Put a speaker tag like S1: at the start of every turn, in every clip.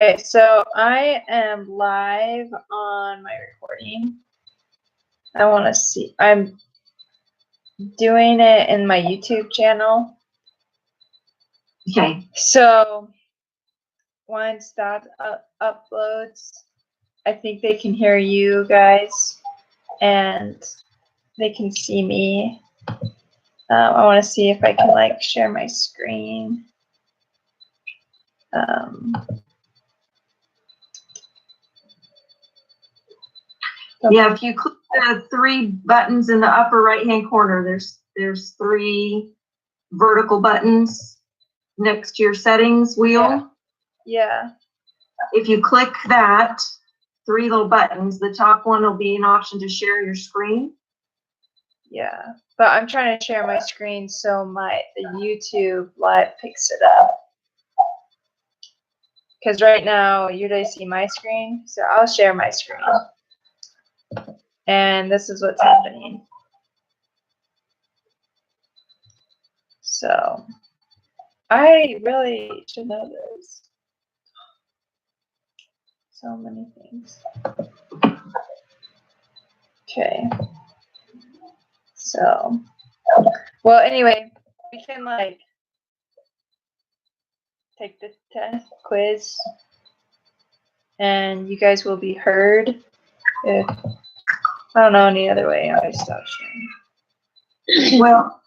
S1: Okay, so I am live on my recording. I want to see. I'm doing it in my YouTube channel.
S2: Okay.
S1: So once that uploads, I think they can hear you guys and they can see me. I want to see if I can like share my screen.
S2: Yeah, if you click the three buttons in the upper right-hand corner, there's three vertical buttons next to your settings wheel.
S1: Yeah.
S2: If you click that, three little buttons, the top one will be an option to share your screen.
S1: Yeah, but I'm trying to share my screen so the YouTube live picks it up. Because right now you guys see my screen, so I'll share my screen. And this is what's happening. So I really should know this. So many things. Okay. So, well, anyway, we can like take the test quiz and you guys will be heard. If I don't know any other way, I stop sharing.
S2: Well,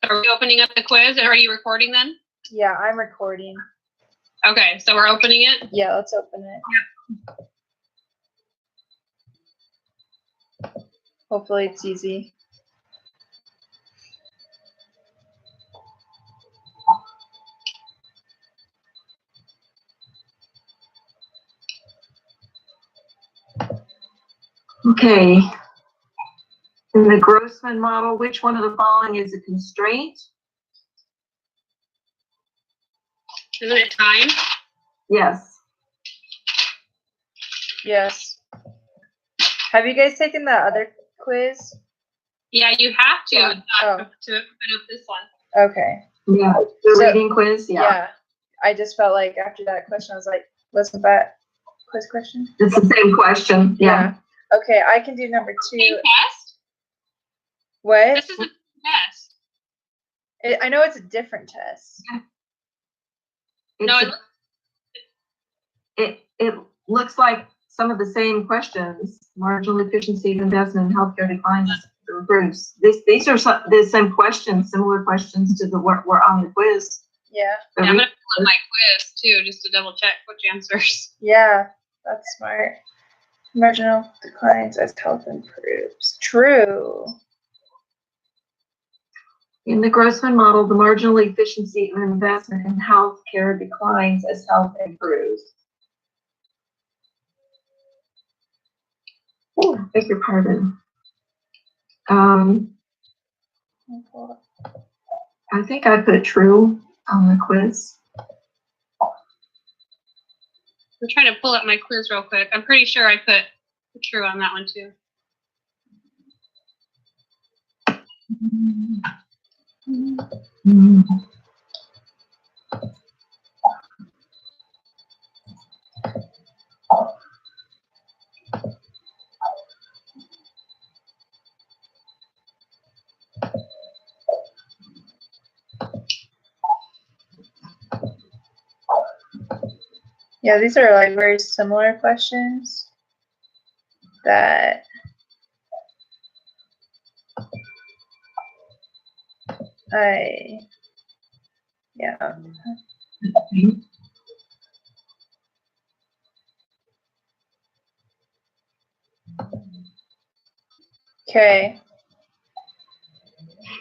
S3: are we opening up the quiz? Are you recording then?
S1: Yeah, I'm recording.
S3: Okay, so we're opening it?
S1: Yeah, let's open it. Hopefully it's easy.
S2: okay. In the Grossman model, which one of the following is a constraint?
S3: Isn't it time?
S2: Yes.
S1: Yes. Have you guys taken the other quiz?
S3: Yeah, you have to to open up this one.
S1: Okay.
S2: Yeah, the reading quiz.
S1: Yeah. I just felt like after that question, I was like, wasn't that quiz question?
S2: It's the same question. Yeah.
S1: Okay, I can do number 2.
S3: Same test?
S1: What?
S3: This is a test.
S1: I know it's a different test.
S2: It looks like some of the same questions. Marginal efficiency of investment in healthcare declines or improves. These are the same questions, similar questions to the what were on the quiz.
S1: Yeah.
S3: I'm gonna pull up my quiz too, just to double check which answers.
S1: Yeah, that's smart. Marginal declines as health improves. True.
S2: In the Grossman model, the marginal efficiency of investment in healthcare declines as health improves. Oh, beg your pardon. I think I put true on the quiz.
S3: I'm trying to pull up my quiz real quick. I'm pretty sure I put true on that one too.
S1: Yeah, these are like very similar questions that yeah. Okay.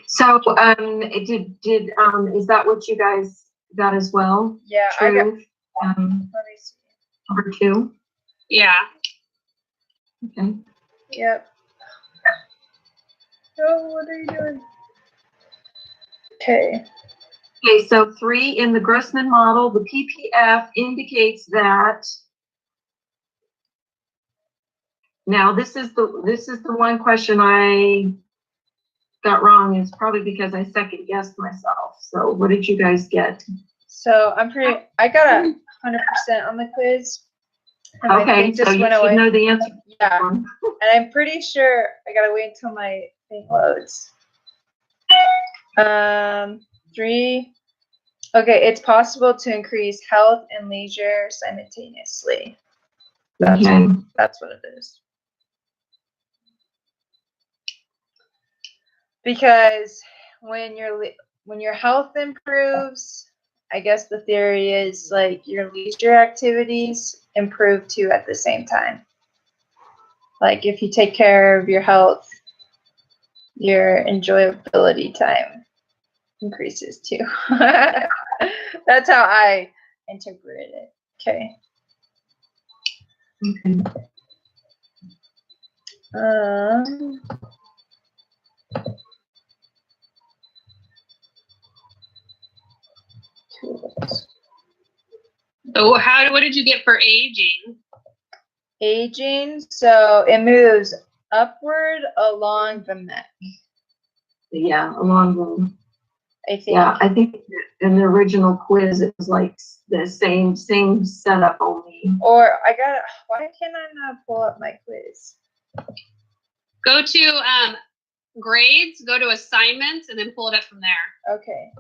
S2: So, is that what you guys got as well?
S1: Yeah,
S2: true.
S1: let me see.
S2: Number 2.
S3: Yeah.
S2: Okay.
S1: Yep. Oh, what are you doing? Okay.
S2: Okay, so 3 in the Grossman model, the PPF indicates that. Now, this is the one question I got wrong. It's probably because I second guessed myself. So what did you guys get?
S1: So I got 100% on the quiz. And my
S2: Okay,
S1: thing
S2: so
S1: just
S2: you
S1: went
S2: should
S1: away.
S2: know the answer.
S1: Yeah. And I'm pretty sure I gotta wait until my thing loads. 3. Okay, it's possible to increase health and leisure simultaneously.
S2: Okay.
S1: That's what it is. Because when your health improves, I guess the theory is like your leisure activities improve too at the same time. Like if you take care of your health, your enjoyability time increases too. That's how I interpret it. Okay.
S2: Okay.
S1: Tools.
S3: So what did you get for aging?
S1: Aging, so it moves upward along the neck.
S2: Yeah, along the.
S1: I think.
S2: Yeah, I think in the original quiz it was like the same setup only.
S1: Or why can I not pull up my quiz?
S3: Go to grades, go to assignments, and then pull it up from there.
S1: Okay.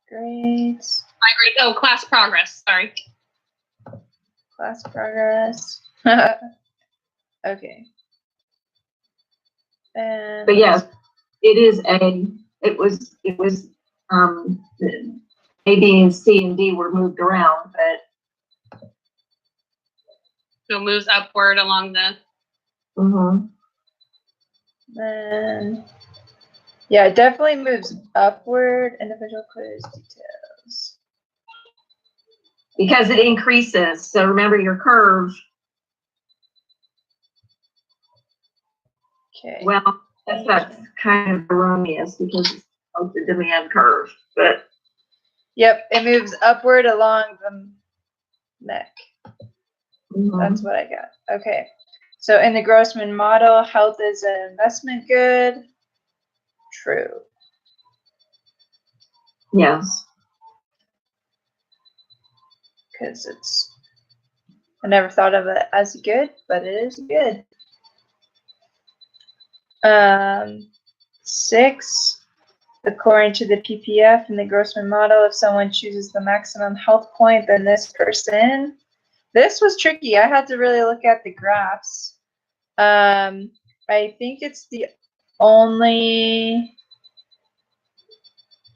S1: Grades.
S3: My grade. Oh, class progress. Sorry.
S1: Class progress. Okay. And
S2: But yes, it is A. It was A, B, and C and D were moved around, but
S3: So it moves upward along the.
S1: then yeah, it definitely moves upward. Individual quiz details.
S2: because it increases. So remember your curve.
S1: Okay.
S2: Well, that's kind of erroneous because of the demand curve, but
S1: Yep, it moves upward along the neck. That's what I got. Okay. So in the Grossman model, health is an investment good. True.
S2: yes.
S1: Because I never thought of it as good, but it is good. 6, according to the PPF and the Grossman model, if someone chooses the maximum health point, then this person. This was tricky. I had to really look at the graphs. I think it's the only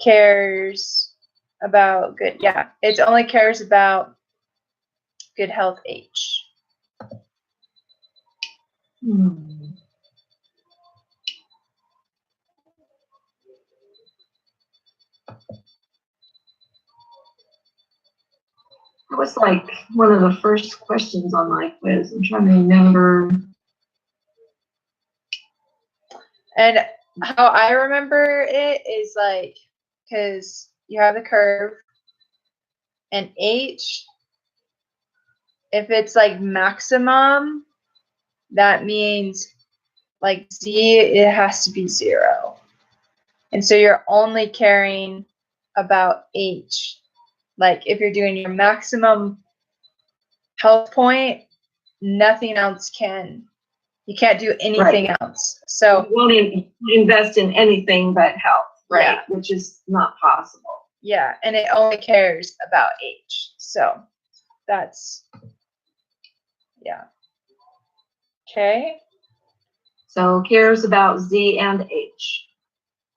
S1: cares about good. Yeah, it only cares about good health H.
S2: It was like one of the first questions on my quiz. I'm trying to remember.
S1: And how I remember it is like, because you have the curve, and H, if it's like maximum, that means like Z, it has to be 0. And so you're only caring about H. Like if you're doing your maximum health point, nothing else you can't do anything else. So
S2: You won't invest in anything but health, right?
S1: Yeah.
S2: Which is not possible.
S1: yeah, and it only cares about H. So that's, yeah. Okay.
S2: So cares about Z and H.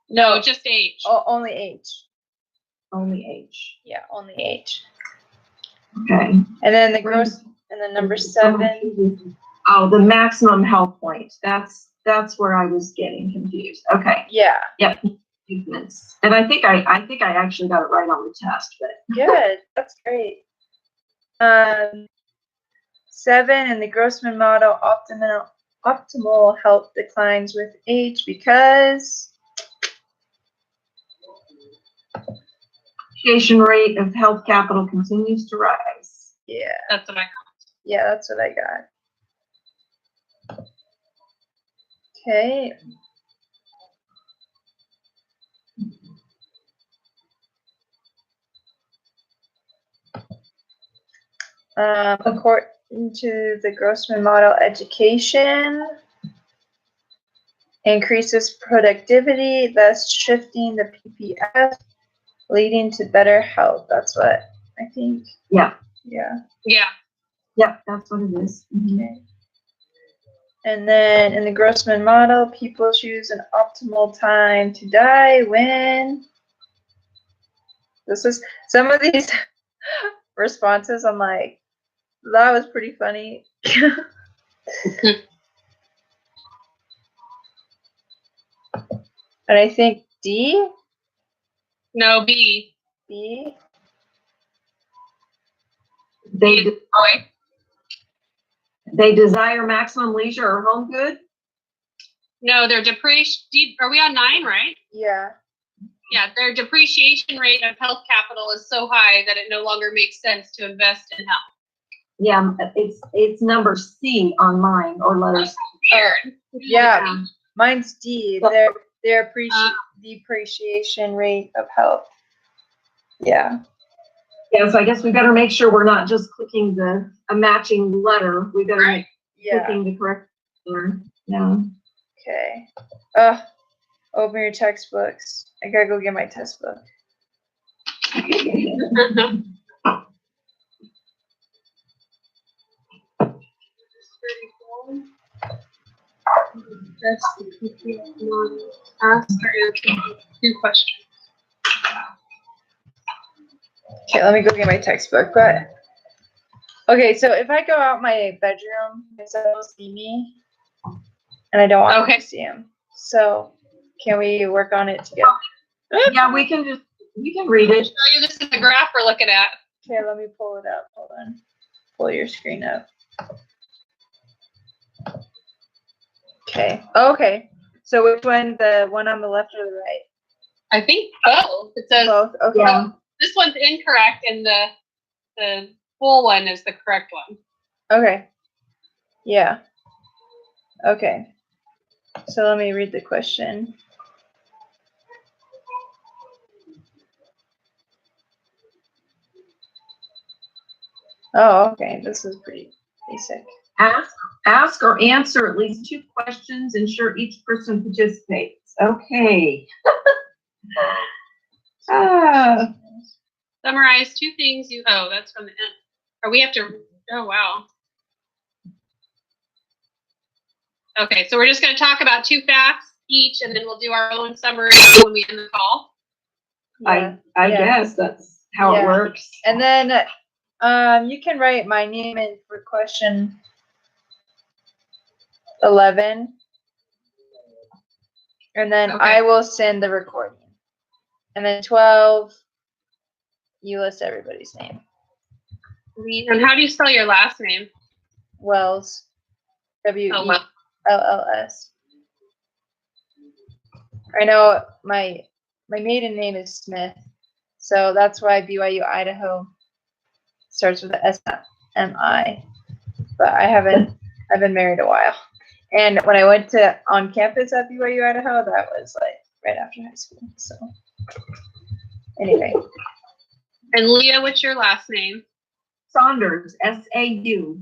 S3: No, just H.
S1: Oh, only H.
S2: Only H.
S1: Yeah, only H.
S2: Okay.
S1: And then the gross, and then number 7.
S2: Oh, the maximum health point. That's where I was getting confused. Okay.
S1: Yeah.
S2: Yep. And I think I actually got it right on the test, but
S1: Good. That's great. 7 in the Grossman model, optimal health declines with age because
S2: appreciation rate of health capital continues to rise.
S1: yeah.
S3: That's what I got.
S1: Yeah, that's what I got. Okay. According to the Grossman model, education increases productivity, thus shifting the PPF, leading to better health. That's what I think.
S2: Yeah.
S1: Yeah.
S3: Yeah.
S2: Yep, that's what it is.
S1: Okay. And then in the Grossman model, people choose an optimal time to die when. This is some of these responses. I'm like, that was pretty funny. And I think D.
S3: No, B.
S1: B.
S2: They desire maximum leisure or home good.
S3: No, their depreciation. Are we on 9, right?
S1: Yeah.
S3: Yeah, their depreciation rate of health capital is so high that it no longer makes sense to invest in health.
S2: Yeah, it's number C on mine, or letters.
S3: Weird.
S1: Yeah, mine's D. Their depreciation rate of health. Yeah.
S2: Yeah, so I guess we better make sure we're not just clicking a matching letter. We better make clicking the correct letter. Yeah.
S1: Okay. Open your textbooks. I gotta go get my textbook.
S3: Ask or answer 2 questions.
S1: Okay, let me go get my textbook. But okay, so if I go out my bedroom, they'll see me, and I don't want them to see him. So can we work on it together?
S2: Yeah, we can read it.
S3: Show you this is the graph we're looking at.
S1: Okay, let me pull it up. Hold on. Pull your screen up. Okay. Okay. So which one? The one on the left or the right?
S3: I think both. It says
S1: Both. Okay.
S2: Yeah.
S3: This one's incorrect, and the full one is the correct one.
S1: Okay. Yeah. Okay. So let me read the question. Oh, okay. This is pretty basic.
S2: Ask or answer at least 2 questions. Ensure each person participates. Okay.
S3: Summarize 2 things you. Oh, that's from the end. Or we have to. Oh, wow. Okay, so we're just going to talk about 2 facts each, and then we'll do our own summary when we end the call.
S1: Yeah.
S2: I guess that's how it works.
S1: And then you can write my name in for question 11. And then I will send the recording. And then 12, you list everybody's name.
S3: And how do you spell your last name?
S1: Wells. W-E-L-L-S. I know my maiden name is Smith, so that's why BYU Idaho starts with the S-M-I. But I've been married a while. And when I went on campus at BYU Idaho, that was like right after high school. So anyway.
S3: And Leah, what's your last name?
S2: Saunders, Saunders.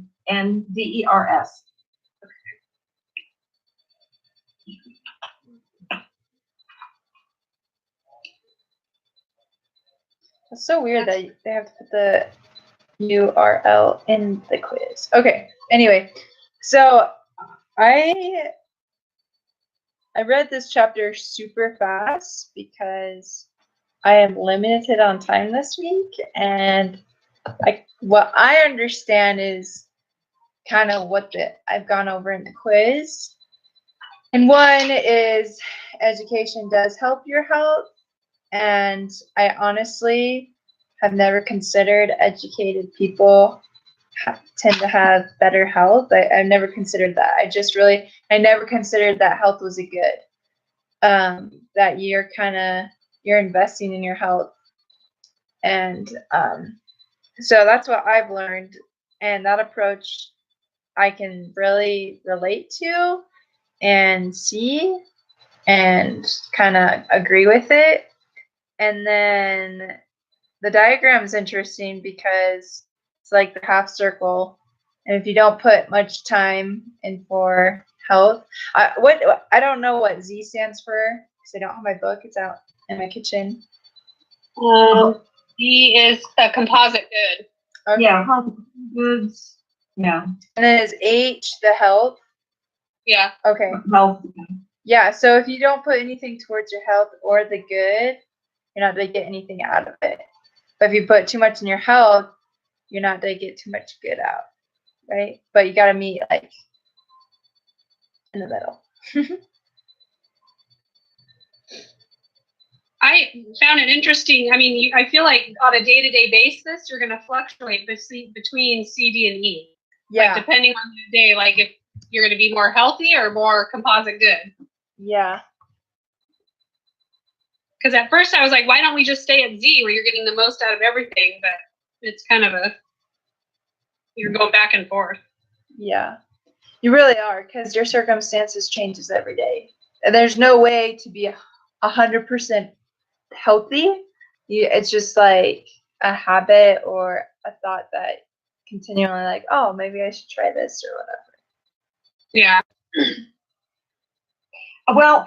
S1: It's so weird that they have to put the URL in the quiz. Okay. Anyway, so I read this chapter super fast because I am limited on time this week, and what I understand is kind of what I've gone over in the quiz. And one is education does help your health, and I honestly have never considered educated people tend to have better health. I've never considered that. I never considered that health was a good. That you're investing in your health, and so that's what I've learned, and that approach I can really relate to and see. and kind of agree with it. And then the diagram is interesting because it's like the half circle. And if you don't put much time in for health, I don't know what Z stands for because I don't have my book. It's out in my kitchen.
S3: D is a composite good.
S1: Okay.
S2: Yeah, home goods. Yeah.
S1: And then is H the health?
S3: Yeah.
S1: Okay.
S2: Health.
S1: Yeah, so if you don't put anything towards your health or the good, you're not going to get anything out of it. But if you put too much in your health, you're not going to get too much good out, right? But you got to meet like in the middle.
S3: I found it interesting. I mean, I feel like on a day-to-day basis, you're going to fluctuate between C, D, and E.
S1: Yeah.
S3: Like, depending on the day, like if you're going to be more healthy or more composite good.
S1: Yeah.
S3: Because at first I was like, why don't we just stay at Z where you're getting the most out of everything? But it's kind of you're going back and forth.
S1: Yeah. You really are, because your circumstances changes every day. And there's no way to be 100% healthy. It's just like a habit or a thought that continually like, oh, maybe I should try this or whatever.
S3: Yeah.
S2: Well,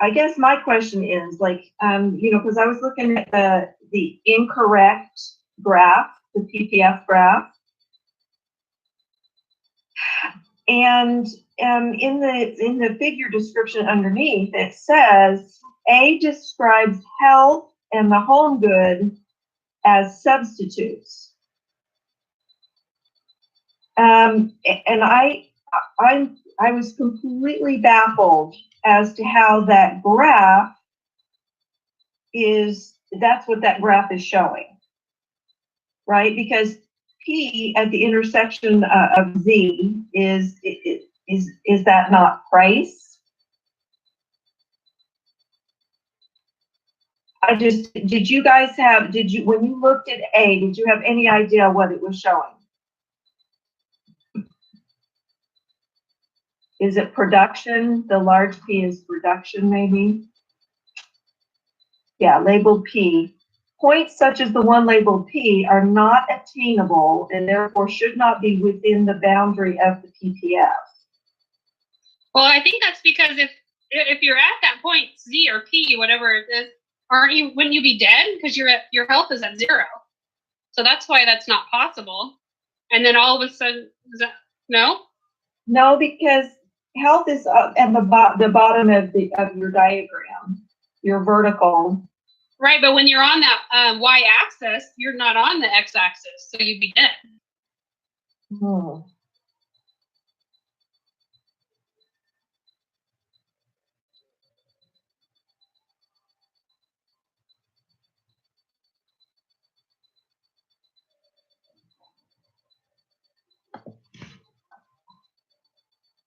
S2: I guess my question is like, because I was looking at the incorrect graph, the PPF graph, and in the figure description underneath, it says A describes health and the home good as substitutes. And I was completely baffled as to how that graph that's what that graph is showing, right? Because P at the intersection of Z is that not price? When you looked at A, did you have any idea what it was showing? Is it production? The large P is production, maybe? Yeah, labeled P. Points such as the one labeled P are not attainable and therefore should not be within the boundary of the PPF.
S3: Well, I think that's because if you're at that point, Z or P, whatever it is, wouldn't you be dead? Because your health is at 0. So that's why that's not possible. And then all of a sudden, no?
S2: No, because health is at the bottom of your diagram, your vertical.
S3: Right, but when you're on that y-axis, you're not on the x-axis, so you'd be dead.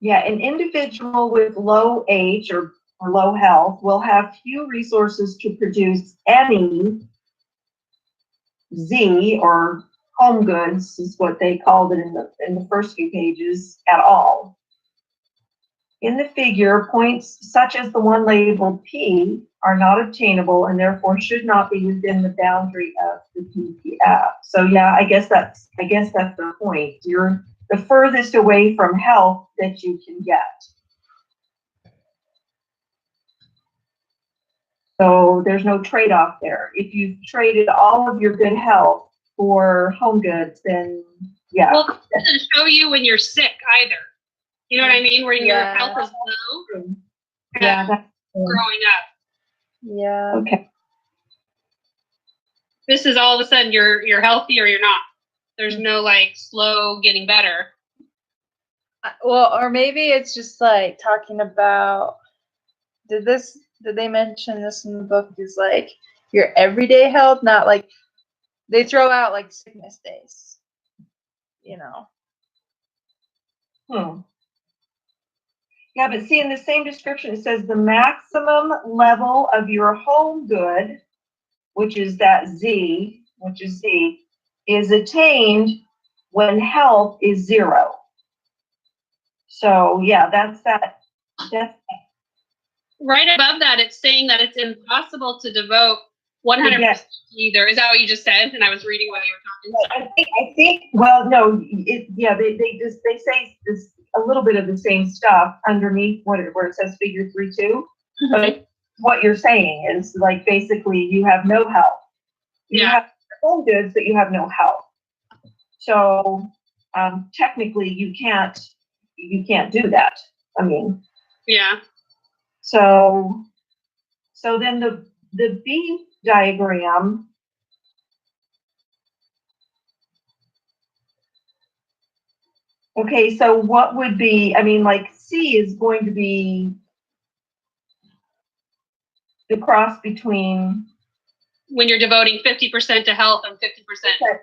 S2: Yeah, an individual with low H or low health will have few resources to produce any Z or home goods, is what they called it in the first few pages, at all. In the figure, points such as the one labeled P are not obtainable and therefore should not be within the boundary of the PPF. So yeah, I guess that's the point. You're the furthest away from health that you can get. So there's no trade-off there. If you've traded all of your good health for home goods, then yeah.
S3: Well, it doesn't show you when you're sick either. You know what I mean? Where your health is low.
S2: Yeah, that's
S3: growing up.
S1: Yeah.
S2: Okay.
S3: This is all of a sudden you're healthy or you're not. There's no like slow getting better.
S1: Well, or maybe it's just like talking about, did they mention this in the book, is like your everyday health, not like they throw out like sickness days, you know.
S2: Yeah, but see, in the same description, it says the maximum level of your home good, which is Z, is attained when health is 0. So yeah, that's
S3: right above that, it's saying that it's impossible to devote 100%
S4: Yes.
S3: to either. Is that what you just said? And I was reading what you were talking about.
S4: I think, well, no, they say this, a little bit of the same stuff underneath where it says figure 3.2. But what you're saying is like, basically you have no health. You
S3: Yeah.
S4: have home goods, but you have no health. So, technically you can't do that. I mean,
S3: Yeah.
S4: so then the B diagram, okay, so what would be, I mean, like C is going to be the cross between,
S3: When you're devoting 50% to health and 50%,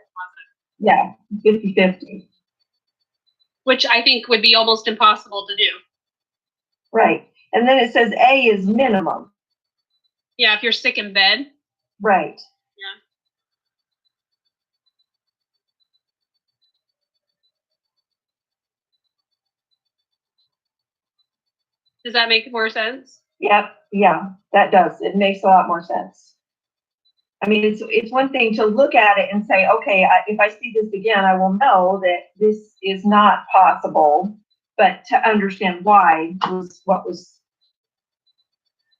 S4: yeah, 50-50.
S3: which I think would be almost impossible to do.
S4: Right. And then it says A is minimum.
S3: Yeah, if you're sick in bed.
S4: Right.
S3: Yeah. Does that make more sense?
S4: Yep. Yeah, that does. It makes a lot more sense. I mean, it's one thing to look at it and say, okay, if I see this again, I will know that this is not possible. But to understand why was what was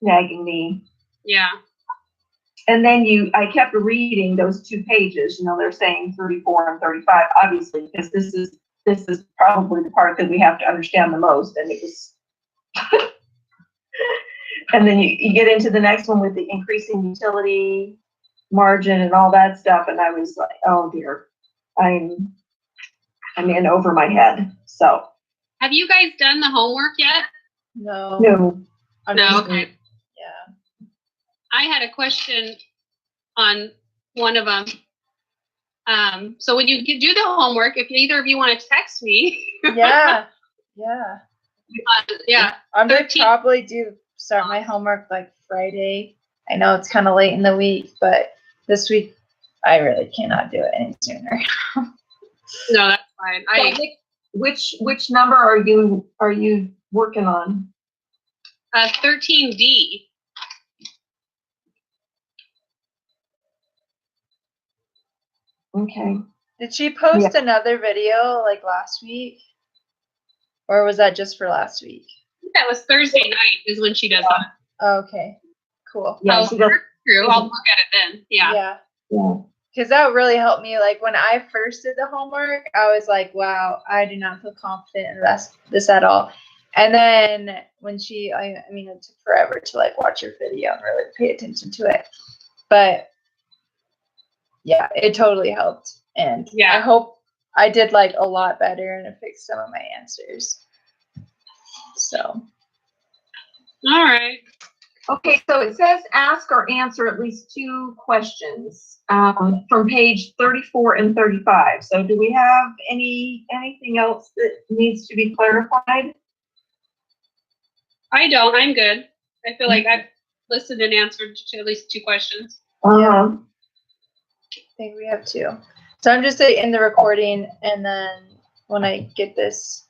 S4: nagging me.
S3: Yeah.
S4: And then I kept reading those 2 pages. You know, they're saying 34 and 35, obviously, because this is probably the part that we have to understand the most. And it was, and then you get into the next one with the increasing utility margin and all that stuff, and I was like, oh dear, I'm in over my head. So
S3: Have you guys done the homework yet?
S1: No.
S4: no.
S3: No. Okay.
S1: Yeah.
S3: I had a question on one of them. So when you do the homework, if either of you want to text me,
S1: Yeah. Yeah.
S3: yeah,
S1: I'm gonna
S3: 13.
S1: probably start my homework like Friday. I know it's kind of late in the week, but this week I really cannot do it any sooner.
S3: No, that's fine.
S2: Which number are you working on?
S3: 13D.
S4: Okay.
S1: Did she post another video like last week? Or was that just for last week?
S3: That was Thursday night is when she does that.
S1: Oh, okay. Cool.
S4: Yeah.
S3: Oh, true. I'll look at it then. Yeah.
S1: Yeah.
S4: Yeah.
S1: Because that really helped me. Like when I first did the homework, I was like, wow, I do not feel confident in this at all. And then when I mean, it took forever to like watch her video and really pay attention to it. But yeah, it totally helped. And
S3: Yeah.
S1: I hope I did like a lot better and it fixed some of my answers. So.
S3: All right.
S2: Okay, so it says ask or answer at least 2 questions from page 34 and 35. So do we have anything else that needs to be clarified?
S3: I don't. I'm good. I feel like I've listened and answered to at least 2 questions.
S1: I think we have 2. So I'm just in the recording, and then when I get this